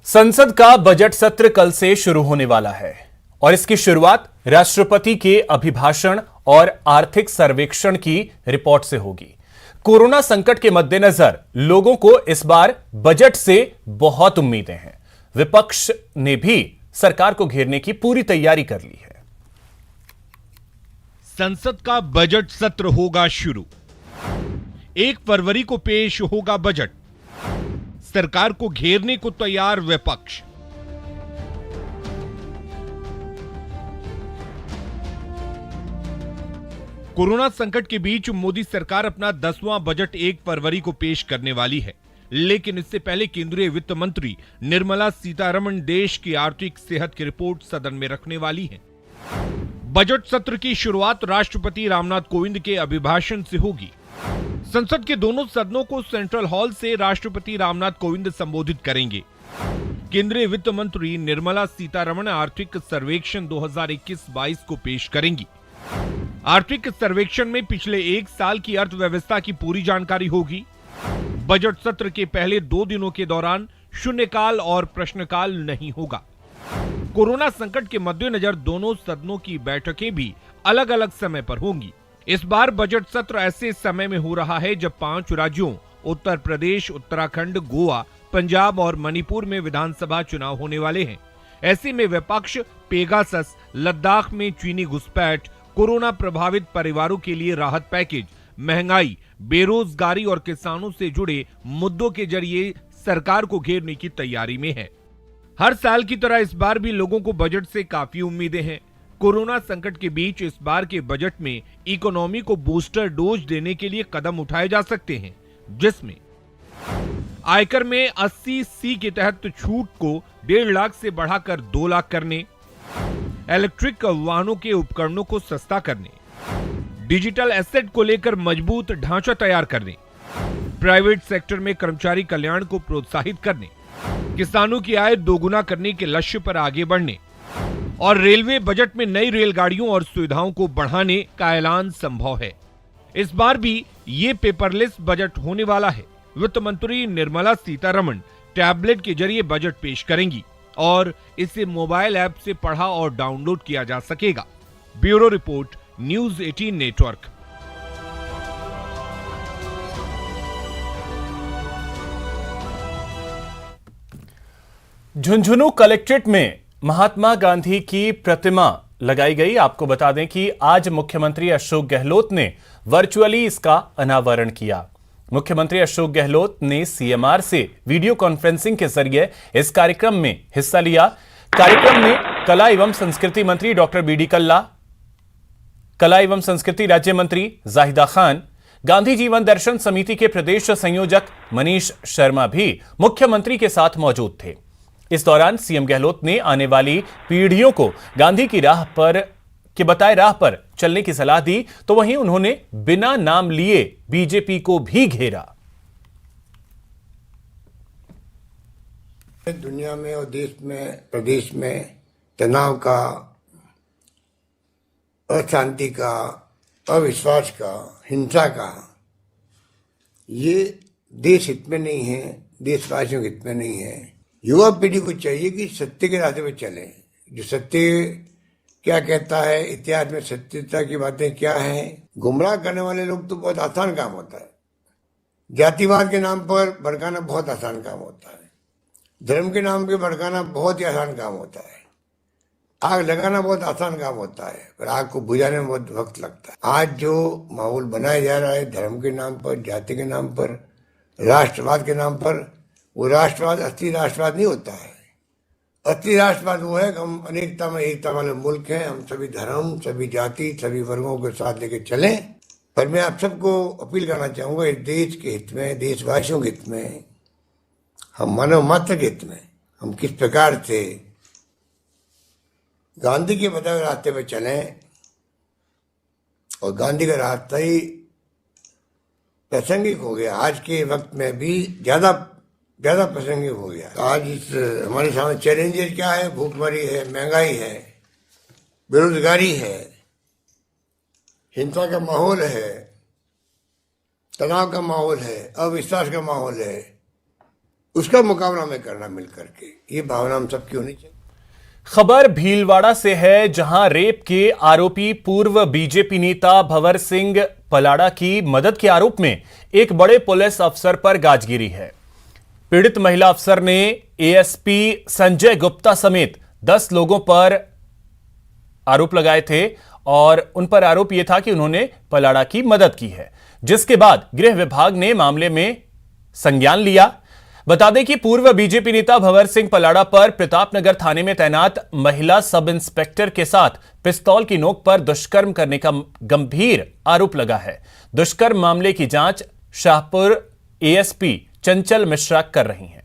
संसद का बजट सत्र कल से शुरू होने वाला है और इसकी शुरुआत राष्ट्रपति के अभिभाषण और आर्थिक सर्वेक्षण की रिपोर्ट से होगी। कोरोना संकट के मद्देनजर लोगों को इस बार बजट से बहुत उम्मीदें हैं। विपक्ष ने भी सरकार को घेरने की पूरी तैयारी कर ली है। संसद का बजट सत्र होगा शुरू। 1 फरवरी को पेश होगा बजट। सरकार को घेरने को तैयार विपक्ष। कोरोना संकट के बीच मोदी सरकार अपना 10वां बजट 1 फरवरी को पेश करने वाली है, लेकिन इससे पहले केंद्रीय वित्त मंत्री निर्मला सीतारमण देश की आर्थिक सेहत की रिपोर्ट सदन में रखने वाली है। बजट सत्र की शुरुआत राष्ट्रपति रामनाथ कोविंद के अभिभाषण से होगी। संसद के दोनों सदनों को सेंट्रल हॉल से राष्ट्रपति रामनाथ कोविंद संबोधित करेंगे। केंद्रीय वित्त मंत्री निर्मला सीतारमण आर्थिक सर्वेक्षण 2021-22 को पेश करेंगी। आर्थिक सर्वेक्षण में पिछले 1 साल की अर्थव्यवस्था की पूरी जानकारी होगी। बजट सत्र के पहले 2 दिनों के दौरान शून्यकाल और प्रश्नकाल नहीं होगा। कोरोना संकट के मद्देनजर दोनों सदनों की बैठकें भी अलग अलग समय पर होंगी। इस बार बजट सत्र ऐसे समय में हो रहा है जब 5 राज्यों उत्तर प्रदेश, उत्तराखंड, गोवा, पंजाब और मणिपुर में विधानसभा चुनाव होने वाले हैं। ऐसे में विपक्ष पेगासस, लद्दाख में चीनी घुसपैठ, कोरोना प्रभावित परिवारों के लिए राहत पैकेज, महंगाई, बेरोजगारी और किसानों से जुड़े मुद्दों के जरिए सरकार को घेरने की तैयारी में है। हर साल की तरह इस बार भी लोगों को बजट से काफी उम्मीदें हैं। कोरोना संकट के बीच इस बार के बजट में इकोनॉमी को बूस्टर डोज देने के लिए कदम उठाए जा सकते हैं, जिसमें आयकर में 80C के तहत छूट को 1.5 लाख से बढ़ाकर 2 लाख करने, इलेक्ट्रिक वाहनों के उपकरणों को सस्ता करने, डिजिटल एसेट को लेकर मजबूत ढांचा तैयार करने, प्राइवेट सेक्टर में कर्मचारी कल्याण को प्रोत्साहित करने, किसानों की आय दोगुना करने के लक्ष्य पर आगे बढ़ने और रेलवे बजट में नई रेलगाड़ियों और सुविधाओं को बढ़ाने का ऐलान संभव है। इस बार भी ये पेपरलेस बजट होने वाला है। वित्त मंत्री निर्मला सीतारमण टैबलेट के जरिए बजट पेश करेंगी और इसे मोबाइल ऐप से पढ़ा और डाउनलोड किया जा सकेगा। Bureau report, news 18 network. Jhunjhunu collectorate में महात्मा गांधी की प्रतिमा लगाई गई। आपको बता दें कि आज मुख्यमंत्री अशोक गहलोत ने वर्चुअली इसका अनावरण किया। मुख्यमंत्री अशोक गहलोत ने सीएमआर से वीडियो कॉन्फ्रेंसिंग के जरिए इस कार्यक्रम में हिस्सा लिया। कार्यक्रम में कला एवं संस्कृति मंत्री डॉक्टर बीडी कल्ला, कला एवं संस्कृति राज्य मंत्री जाहिदा खान, गांधी जीवन दर्शन समिति के प्रदेश संयोजक मनीष शर्मा भी मुख्यमंत्री के साथ मौजूद थे। इस दौरान सीएम गहलोत ने आने वाली पीढ़ियों को गांधी की बताए राह पर चलने की सलाह दी, तो वहीं उन्होंने बिना नाम लिए बीजेपी को भी घेरा। दुनिया में और देश में, प्रदेश में तनाव का, अशांति का, अविश्वास का, हिंसा का, ये देश हित में नहीं है, देशवासियों के हित में नहीं है। युवा पीढ़ी को चाहिए कि सत्य के रास्ते पर चले। जो सत्य क्या कहता है, इतिहास में सत्यता की बातें क्या हैं, गुमराह करने वाले लोग तो बहुत आसान काम होता है। जातिवाद के नाम पर भड़काना बहुत आसान काम होता है। धर्म के नाम पे भड़काना बहुत ही आसान काम होता है। आग लगाना बहुत आसान काम होता है, पर आग को बुझाने में बहुत वक्त लगता है। आज जो माहौल बनाया जा रहा है धर्म के नाम पर, जाति के नाम पर, राष्ट्रवाद के नाम पर, वो राष्ट्रवाद असली राष्ट्रवाद नहीं होता है। असली राष्ट्रवाद वो है कि हम अनेकता में एकता वाले मुल्क हैं, हम सभी धर्म, सभी जाति, सभी वर्गों के साथ लेके चलें। पर मैं आप सबको अपील करना चाहूँगा, इस देश के हित में, देशवासियों के हित में, हम मानव मात्र के हित में हम किस प्रकार से गांधी के बताए रास्ते पर चलें। और गांधी का रास्ता ही प्रासंगिक हो गया, आज के वक्त में भी ज्यादा प्रासंगिक हो गया। आज इस हमारे सामने चैलेंजेस क्या है? भूखमरी है, महंगाई है, बेरोजगारी है, हिंसा का माहौल है, तनाव का माहौल है, अविश्वास का माहौल है, उसका मुकाबला हमें करना मिल करके, ये भावना हम सबकी होनी चाहिए। खबर भीलवाड़ा से है, जहां रेप के आरोपी पूर्व बीजेपी नेता भंवर सिंह पलाड़ा की मदद के आरोप में एक बड़े पुलिस अफसर पर गाज गिरी है। पीड़ित महिला अफसर ने एएसपी संजय गुप्ता समेत 10 लोगों पर आरोप लगाए थे और उन पर आरोप यह था कि उन्होंने पलाड़ा की मदद की है, जिसके बाद गृह विभाग ने मामले में संज्ञान लिया। बता दें कि पूर्व बीजेपी नेता भंवर सिंह पलाड़ा पर प्रतापनगर थाने में तैनात महिला सब इंस्पेक्टर के साथ पिस्तौल की नोक पर दुष्कर्म करने का गंभीर आरोप लगा है। दुष्कर्म मामले की जांच शाहपुर एएसपी चंचल मिश्रा कर रही हैं।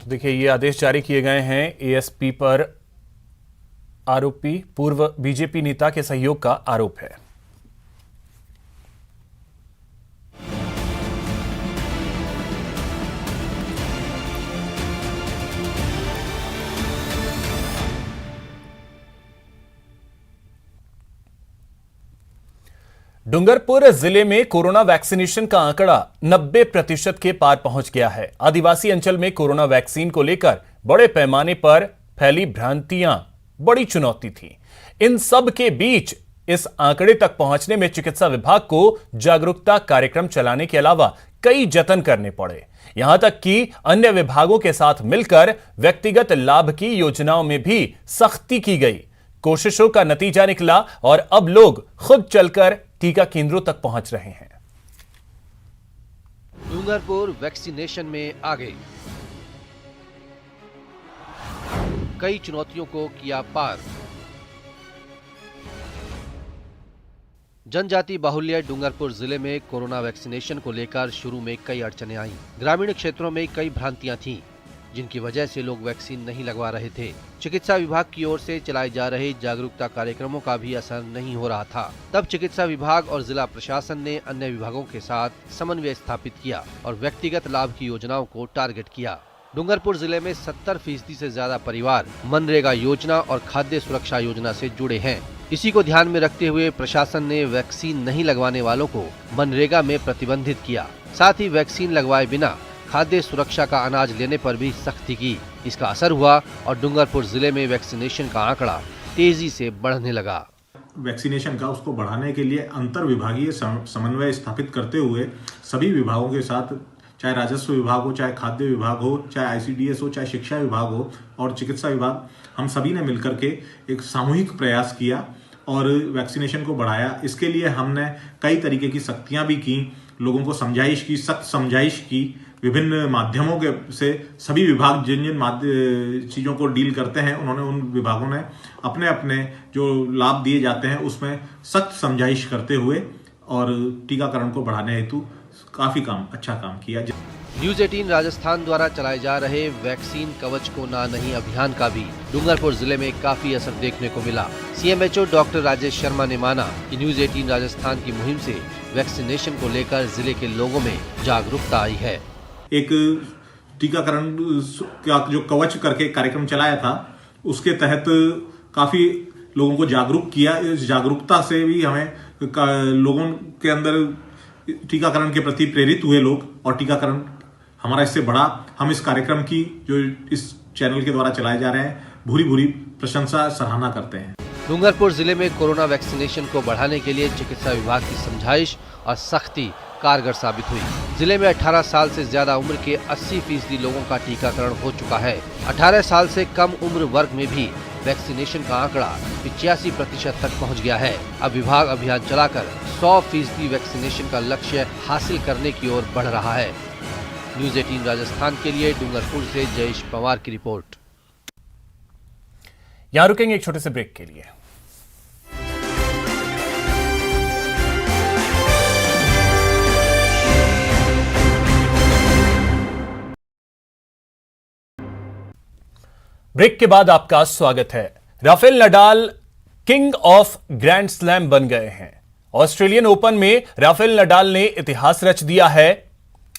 देखिए, ये आदेश जारी किए गए हैं एएसपी पर आरोपी पूर्व बीजेपी नेता के सहयोग का आरोप है। डूंगरपुर जिले में कोरोना वैक्सीनेशन का आंकड़ा 90% के पार पहुंच गया है। आदिवासी अंचल में कोरोना वैक्सीन को लेकर बड़े पैमाने पर फैली भ्रांतियां बड़ी चुनौती थी। इन सब के बीच इस आंकड़े तक पहुंचने में चिकित्सा विभाग को जागरूकता कार्यक्रम चलाने के अलावा कई जतन करने पड़े। यहां तक कि अन्य विभागों के साथ मिलकर व्यक्तिगत लाभ की योजनाओं में भी सख्ती की गई। कोशिशों का नतीजा निकला और अब लोग खुद चलकर टीका केंद्रों तक पहुंच रहे हैं। डूंगरपुर वैक्सीनेशन में आगे, कई चुनौतियों को किया पार। जनजाति बाहुल्य डूंगरपुर जिले में कोरोना वैक्सीनेशन को लेकर शुरू में कई अड़चनें आईं। ग्रामीण क्षेत्रों में कई भ्रांतियां थीं, जिनकी वजह से लोग वैक्सीन नहीं लगवा रहे थे। चिकित्सा विभाग की ओर से चलाए जा रहे जागरूकता कार्यक्रमों का भी असर नहीं हो रहा था। तब चिकित्सा विभाग और जिला प्रशासन ने अन्य विभागों के साथ समन्वय स्थापित किया और व्यक्तिगत लाभ की योजनाओं को टारगेट किया। डूंगरपुर जिले में 70% से ज्यादा परिवार मनरेगा योजना और खाद्य सुरक्षा योजना से जुड़े हैं। इसी को ध्यान में रखते हुए प्रशासन ने वैक्सीन नहीं लगवाने वालों को मनरेगा में प्रतिबंधित किया। साथ ही वैक्सीन लगवाए बिना खाद्य सुरक्षा का अनाज लेने पर भी सख्ती की। इसका असर हुआ और डूंगरपुर जिले में वैक्सीनेशन का आंकड़ा तेजी से बढ़ने लगा। वैक्सीनेशन का उसको बढ़ाने के लिए अंतर विभागीय समन्वय स्थापित करते हुए सभी विभागों के साथ, चाहे राजस्व विभाग हो, चाहे खाद्य विभाग हो, चाहे आईसीडीएस हो, चाहे शिक्षा विभाग हो और चिकित्सा विभाग, हम सभी ने मिलकर के एक सामूहिक प्रयास किया और वैक्सीनेशन को बढ़ाया। इसके लिए हमने कई तरीके की सख्तियां भी की, लोगों को समझाइश की, सख्त समझाइश की। विभिन्न माध्यमों के से सभी विभाग जिन जिन चीज़ों को डील करते हैं, उन्होंने उन विभागों ने अपने अपने जो लाभ दिए जाते हैं उसमें सख्त समझाइश करते हुए और टीकाकरण को बढ़ाने हेतु काफ़ी अच्छा काम किया। न्यूज 18 राजस्थान द्वारा चलाए जा रहे वैक्सीन कवच को ना नहीं अभियान का भी डूंगरपुर जिले में काफी असर देखने को मिला। सीएमएचओ डॉक्टर राजेश शर्मा ने माना कि न्यूज 18 राजस्थान की मुहिम से वैक्सीनेशन को लेकर जिले के लोगों में जागरूकता आई है। एक टीकाकरण का जो कवच करके कार्यक्रम चलाया था, उसके तहत काफी लोगों को जागरूक किया। इस जागरूकता से भी हमें लोगों के अंदर टीकाकरण के प्रति प्रेरित हुए लोग और टीकाकरण हमारा इससे बढ़ा। हम इस कार्यक्रम की जो इस चैनल के द्वारा चलाए जा रहे हैं भूरी भूरी प्रशंसा सराहना करते हैं। डूंगरपुर जिले में कोरोना वैक्सीनेशन को बढ़ाने के लिए चिकित्सा विभाग की समझाइश और सख्ती कारगर साबित हुई। जिले में 18 साल से ज्यादा उम्र के 80% लोगों का टीकाकरण हो चुका है। 18 साल से कम उम्र वर्ग में भी वैक्सीनेशन का आंकड़ा 85% तक पहुंच गया है। अब विभाग अभियान चलाकर 100% वैक्सीनेशन का लक्ष्य हासिल करने की ओर बढ़ रहा है। न्यूज 18 राजस्थान के लिए डूंगरपुर से जयेश पवार की रिपोर्ट। यहां रुकेंगे एक छोटे से ब्रेक के लिए। ब्रेक के बाद आपका स्वागत है। Rafael Nadal king of grand slam बन गए हैं। ऑस्ट्रेलियन ओपन में राफेल नडाल ने इतिहास रच दिया है।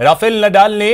राफेल नडाल ने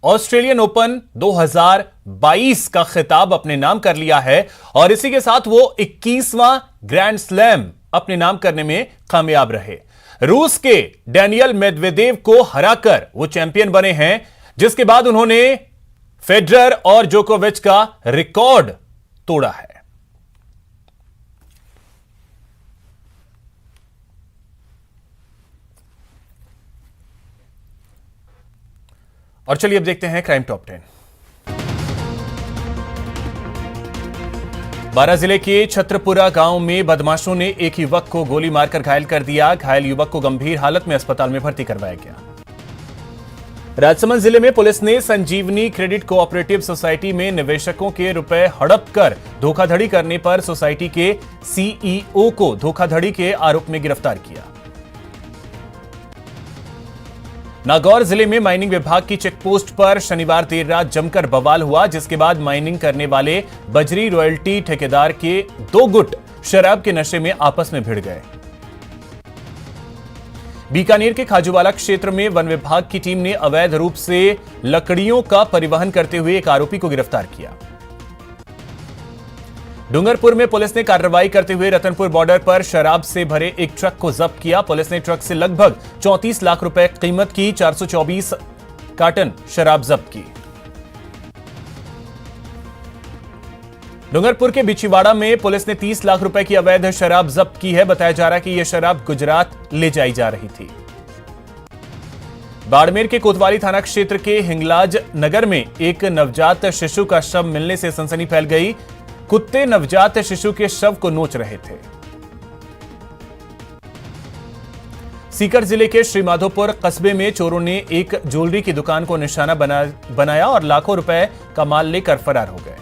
ऑस्ट्रेलियन ओपन 2022 का खिताब अपने नाम कर लिया है और इसी के साथ वो 21वां ग्रैंड स्लैम अपने नाम करने में कामयाब रहे। रूस के डैनियल मेदवेदेव को हराकर वो चैंपियन बने हैं, जिसके बाद उन्होंने फेडरर और जोकोविच का रिकॉर्ड तोड़ा है। और चलिए अब देखते हैं क्राइम टॉप 10। बारां जिले के छत्रपुरा गांव में बदमाशों ने एक युवक को गोली मारकर घायल कर दिया। घायल युवक को गंभीर हालत में अस्पताल में भर्ती करवाया गया। राजसमंद जिले में पुलिस ने संजीवनी क्रेडिट कोऑपरेटिव सोसाइटी में निवेशकों के रुपए हड़प कर धोखाधड़ी करने पर सोसाइटी के सीईओ को धोखाधड़ी के आरोप में गिरफ्तार किया। नागौर जिले में माइनिंग विभाग की चेकपोस्ट पर शनिवार देर रात जमकर बवाल हुआ, जिसके बाद माइनिंग करने वाले बजरी रॉयल्टी ठेकेदार के 2 गुट शराब के नशे में आपस में भिड़ गए। बीकानेर के खाजूवाला क्षेत्र में वन विभाग की टीम ने अवैध रूप से लकड़ियों का परिवहन करते हुए एक आरोपी को गिरफ्तार किया। डूंगरपुर में पुलिस ने कार्रवाई करते हुए रतनपुर बॉर्डर पर शराब से भरे एक ट्रक को जब्त किया। पुलिस ने ट्रक से लगभग 34 लाख रुपए कीमत की 424 कार्टन शराब जब्त की। डूंगरपुर के बिछीवाड़ा में पुलिस ने 30 लाख रुपए की अवैध शराब जब्त की है। बताया जा रहा है कि यह शराब गुजरात ले जाई जा रही थी। बाड़मेर के कोतवाली थाना क्षेत्र के हिंगलाज नगर में एक नवजात शिशु का शव मिलने से सनसनी फैल गई। कुत्ते नवजात शिशु के शव को नोच रहे थे। सीकर जिले के श्रीमाधोपुर कस्बे में चोरों ने एक ज्वेलरी की दुकान को निशाना बनाया और लाखों रुपए का माल लेकर फरार हो गए।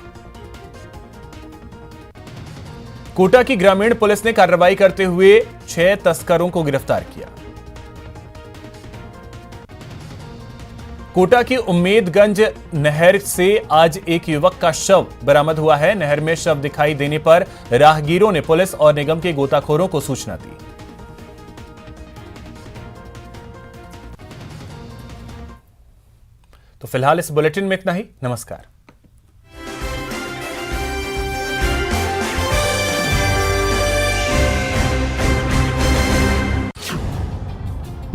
कोटा की ग्रामीण पुलिस ने कार्रवाई करते हुए 6 तस्करों को गिरफ्तार किया। कोटा की उम्मेदगंज नहर से आज एक युवक का शव बरामद हुआ है। नहर में शव दिखाई देने पर राहगीरों ने पुलिस और निगम के गोताखोरों को सूचना दी। तो फिलहाल इस बुलेटिन में इतना ही। नमस्कार।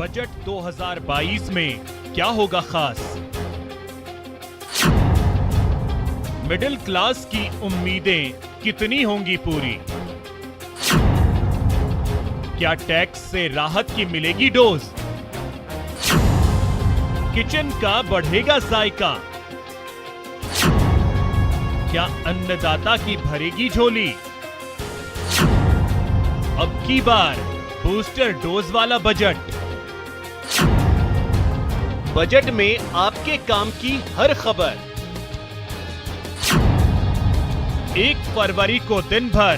बजट 2022 में क्या होगा खास? मिडिल क्लास की उम्मीदें कितनी होंगी पूरी? क्या टैक्स से राहत की मिलेगी डोज? किचन का बढ़ेगा जायका? क्या अन्नदाता की भरेगी झोली? अब की बार बूस्टर डोज वाला बजट। बजट में आपके काम की हर खबर। 1 फरवरी को दिन भर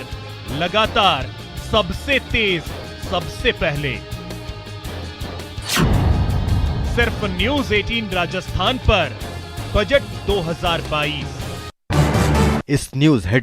लगातार सबसे तेज, सबसे पहले सिर्फ न्यूज़ 18 राजस्थान पर बजट 2022। इस न्यूज़ हेड